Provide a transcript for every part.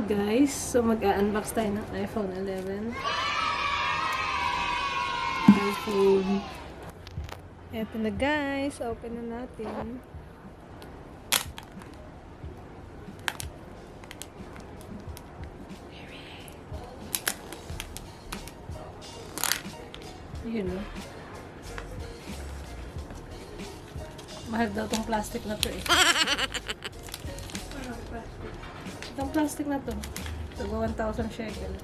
guys, so mag-unbox tayo ng iPhone 11. iPhone. Eto na guys, open na natin. Yun o. Mahal daw tong plastic na to eh. Itong plastic na to. Tago 1,000 shekel.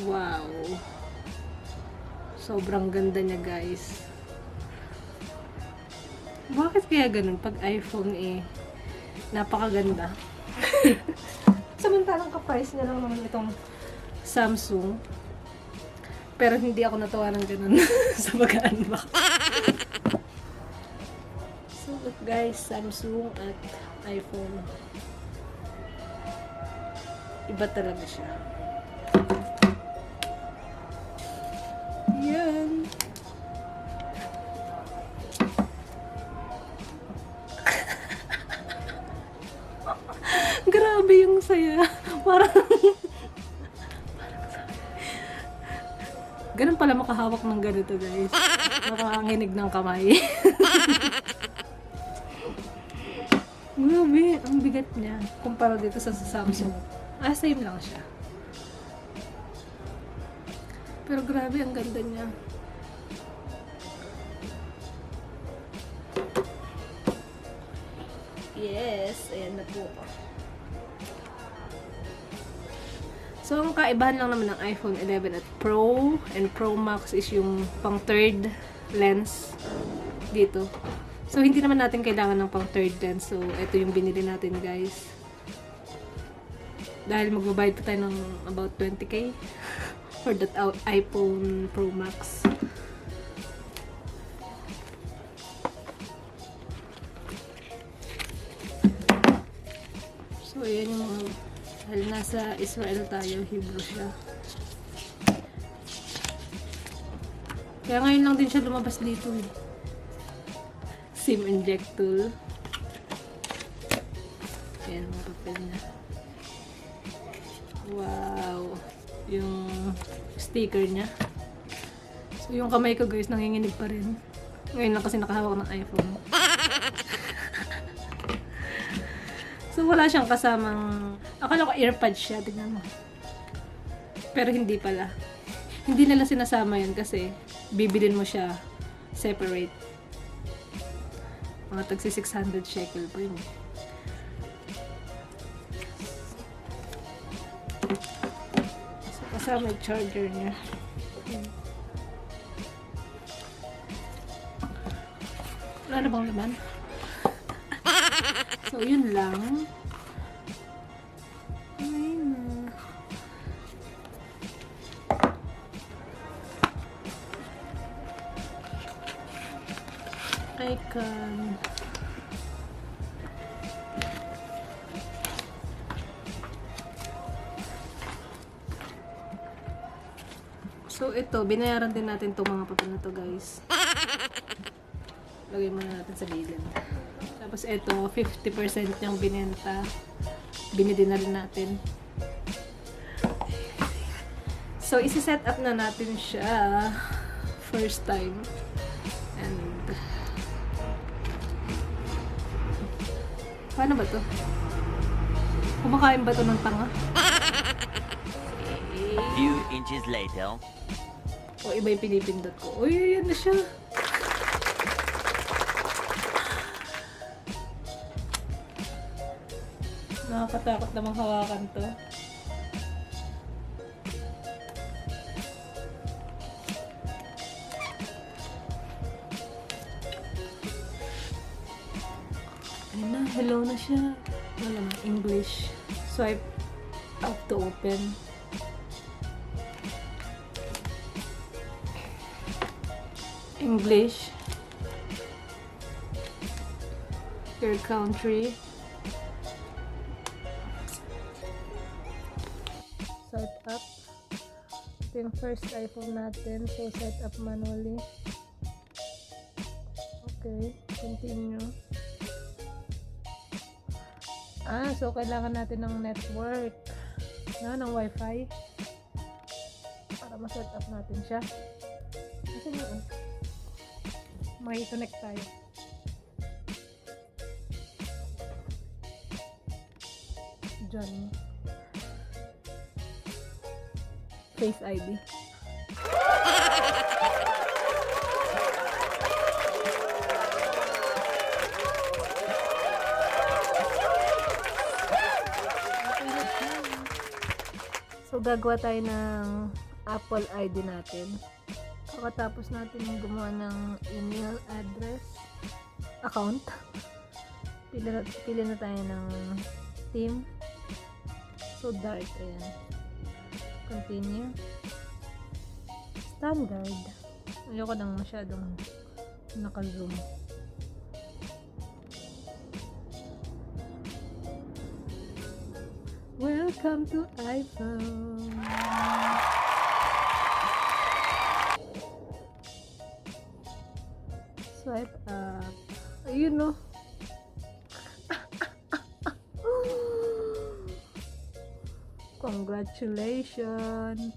Wow. Sobrang ganda niya guys. Bakit kaya ganun pag iPhone eh? Napakaganda. Samantalang ka-price niya lang naman itong Samsung. Pero hindi ako natawa ng ganun sa pag-unbox. So look guys, Samsung at iPhone. Iba talaga siya. Yan. Grabe yung saya. Parang ganun pala makahawak ng ganito guys. Nakakanginig ng kamay. Grabe, ang bigat niya. Kumpara dito sa Samsung. Same lang siya. Pero grabe, ang ganda niya. Yes, ayan na po. So, ang kaibahan lang naman ng iPhone 11 at Pro and Pro Max is yung pang third lens dito. So, hindi naman natin kailangan ng pang third lens. So, ito yung binili natin guys. Dahil magbabayad pa tayo ng about 20k for that iPhone Pro Max. So, ayan yung mga dahil nasa Israel tayo, Hebrew siya. Kaya ngayon lang din siya lumabas dito eh. SIM inject tool. Ayan, mga papel niya. Wow! Yung sticker niya. So, yung kamay ko guys, nanginginig pa rin. Ngayon lang kasi nakahawak ng iPhone. So, wala siyang kasamang... Akala ko earpad siya, tignan mo. Pero hindi pala. Hindi nila sinasama yun kasi bibilin mo siya separate. Mga tagsi 600 shekel po yun. So, kasama yung charger niya. Wala na bang laman? So, yun lang. Icon. So, ito, binayaran din natin itong mga papel na to guys. Lagay muna natin sa bilin. Tapos ito, 50% yung binenta. Binili na rin natin. So, isi-set up na natin siya first time. And paano ba to? Kumakain ba to ng tanga? Few inches later. O iba yung pinipindot ko. Uy, yan na siya. Nakakatakot namang hawakan to. Ayun na, hello na siya. Wala na, English. Swipe up to open. English. Your country. Swipe up. Ito yung first iPhone natin. So, set up manually. Okay. Continue. So kailangan natin ng network. Ng wifi. Para ma-set up natin siya. Kasi may connect tayo. Diyan. Face ID. So, gagawa tayo ng Apple ID natin. Pagkatapos natin gumawa ng email address, account, pili na tayo ng theme. So, dark. Ayan. Continue. Standard. Ayoko nang masyadong naka-zoom. Welcome to iPhone. Swipe up. Ayun no. Congratulations.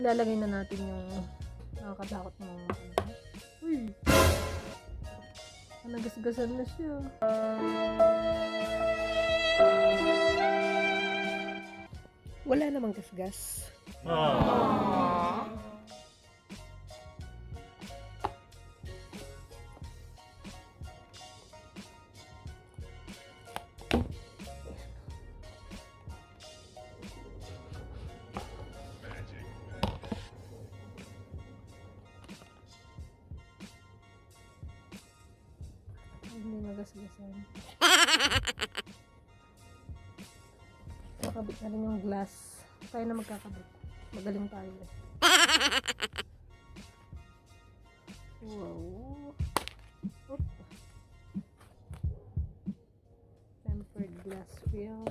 Ilalagay na natin yung nakakatakot mo. Uy. Nagasgasan na siya. Wala namang gasgas. Hindi magasgasan. Makabit na rin yung glass. Tayo na magkakabit. Magaling tayo eh. Wow. Oop. Tempered glass film.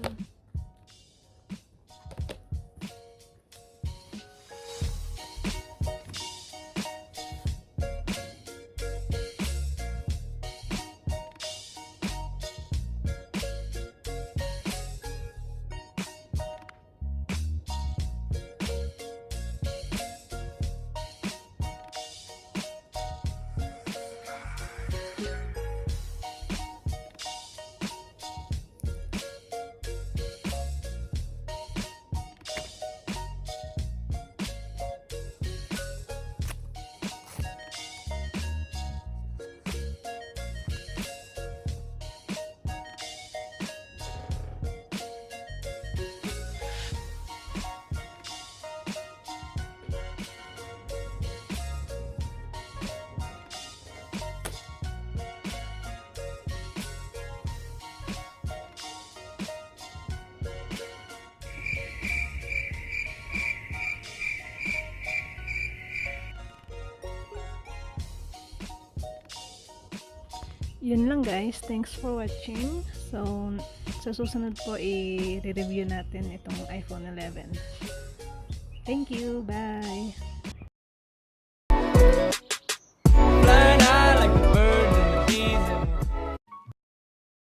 Yun lang guys. Thanks for watching. So, sa susunod po i-review natin itong iPhone 11. Thank you. Bye!